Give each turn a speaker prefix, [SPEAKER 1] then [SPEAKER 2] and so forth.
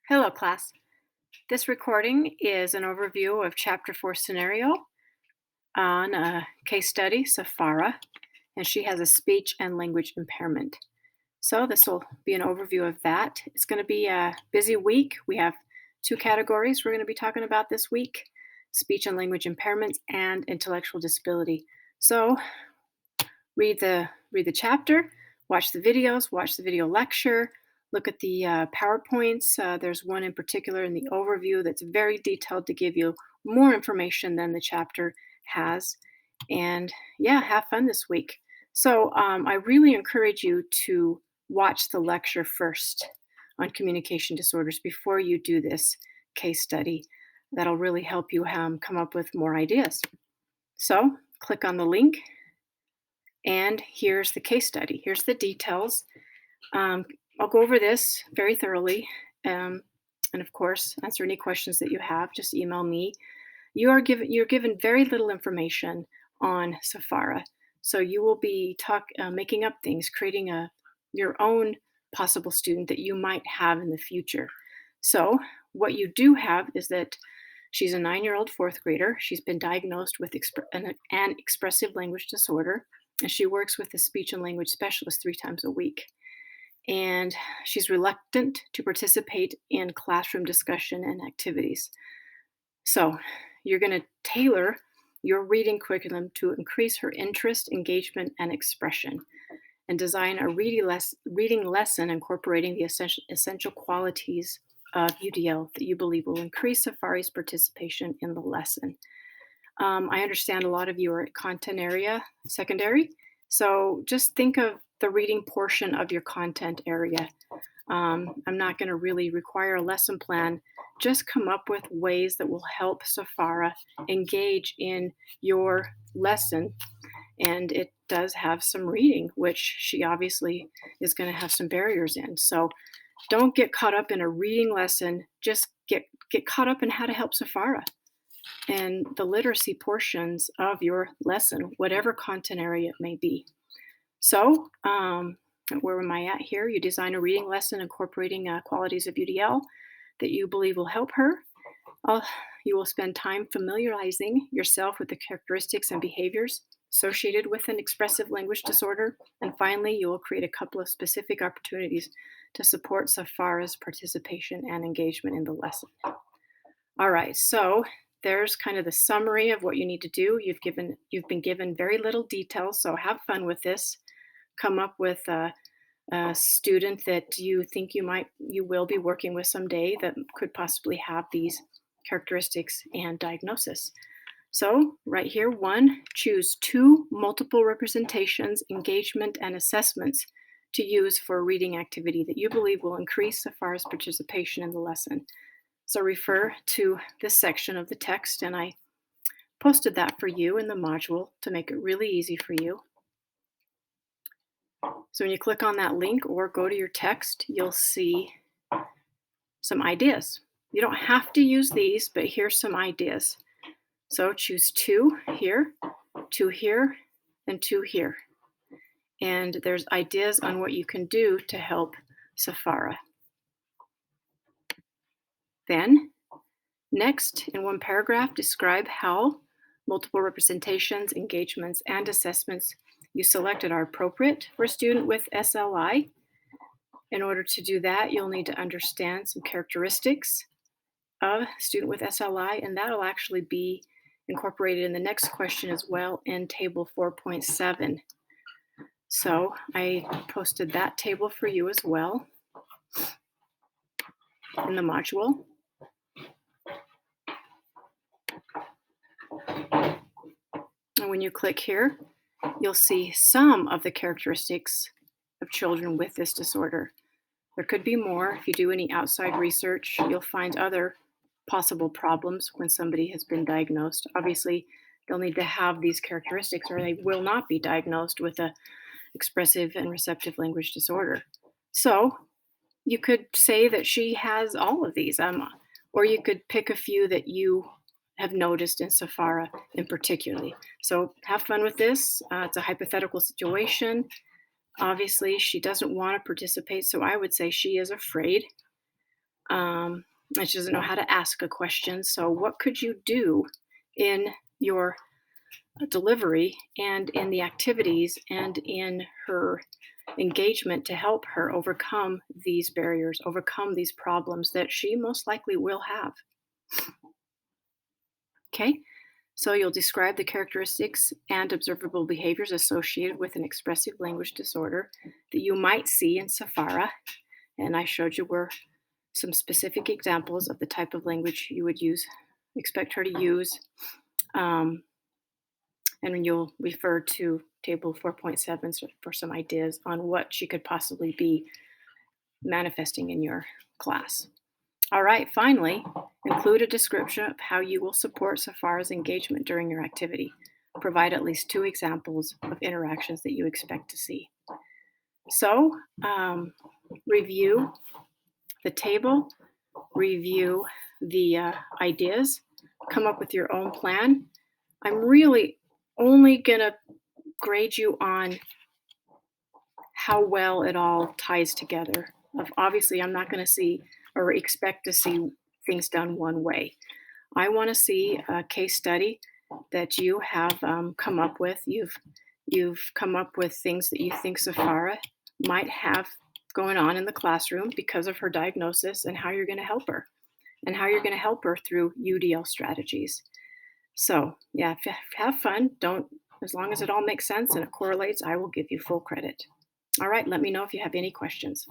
[SPEAKER 1] Hello, class. This recording is an overview of Chapter 4 scenario on a case study, Safara, and she has a speech and language impairment. So this will be an overview of that. It's going to be a busy week. We have two categories we're going to be talking about this week: speech and language impairments and intellectual disability. So read the chapter, watch the videos, watch the video lecture, look at the PowerPoints. There's one in particular in the overview that's very detailed to give you more information than the chapter has. And yeah, have fun this week. So I really encourage you to watch the lecture first on communication disorders before you do this case study. That'll really help you come up with more ideas. So click on the link, and here's the case study. Here's the details. Um, I'll go over this very thoroughly. And of course, answer any questions that you have. Just email me. You're given very little information on Safara, so you will be making up things, creating your own possible student that you might have in the future. So what you do have is that she's a 9-year-old fourth grader. She's been diagnosed with an expressive language disorder, and she works with a speech and language specialist 3 times a week. And she's reluctant to participate in classroom discussion and activities. So you're going to tailor your reading curriculum to increase her interest, engagement, and expression, and design a reading lesson incorporating the essential qualities of UDL that you believe will increase Safari's participation in the lesson. I understand a lot of you are at content area secondary, so just think of the reading portion of your content area. I'm not going to really require a lesson plan. Just come up with ways that will help Safara engage in your lesson. And it does have some reading, which she obviously is going to have some barriers in. So don't get caught up in a reading lesson. Just get caught up in how to help Safara and the literacy portions of your lesson, whatever content area it may be. So, where am I at here? You design a reading lesson incorporating qualities of UDL that you believe will help her. You will spend time familiarizing yourself with the characteristics and behaviors associated with an expressive language disorder. And finally, you will create a couple of specific opportunities to support Safara's participation and engagement in the lesson. All right, so there's kind of the summary of what you need to do. You've been given very little detail, so have fun with this. Come up with a student that you think you will be working with someday that could possibly have these characteristics and diagnosis. So right here, 1, choose 2 multiple representations, engagement, and assessments to use for a reading activity that you believe will increase Safara's participation in the lesson. So refer to this section of the text, and I posted that for you in the module to make it really easy for you. So when you click on that link or go to your text, you'll see some ideas. You don't have to use these, but here's some ideas. So choose 2 here, 2 here, and 2 here. And there's ideas on what you can do to help Safara. Then, next, in one paragraph, describe how multiple representations, engagements, and assessments you selected are appropriate for a student with SLI. In order to do that, you'll need to understand some characteristics of a student with SLI, and that'll actually be incorporated in the next question as well in table 4.7. So I posted that table for you as well in the module. And when you click here, you'll see some of the characteristics of children with this disorder. There could be more. If you do any outside research, you'll find other possible problems when somebody has been diagnosed. Obviously, they'll need to have these characteristics or they will not be diagnosed with a expressive and receptive language disorder. So you could say that she has all of these, or you could pick a few that you have noticed in Safara in particularly. So have fun with this. It's a hypothetical situation. Obviously, she doesn't want to participate, so I would say she is afraid. And she doesn't know how to ask a question. So, what could you do in your delivery and in the activities and in her engagement to help her overcome these barriers, overcome these problems that she most likely will have? Okay, so you'll describe the characteristics and observable behaviors associated with an expressive language disorder that you might see in Safara. And I showed you where some specific examples of the type of language you would expect her to use. Um, and you'll refer to table 4.7 for some ideas on what she could possibly be manifesting in your class. All right, finally, include a description of how you will support Safara's engagement during your activity. Provide at least 2 examples of interactions that you expect to see. So, review the table, review the ideas, come up with your own plan. I'm really only going to grade you on how well it all ties together. Obviously, I'm not going to see or expect to see things done one way. I want to see a case study that you have come up with. You've come up with things that you think Safara might have going on in the classroom because of her diagnosis, and how you're going to help her, and how you're going to help her through UDL strategies. So yeah, have fun. Don't As long as it all makes sense and it correlates, I will give you full credit. All right, let me know if you have any questions.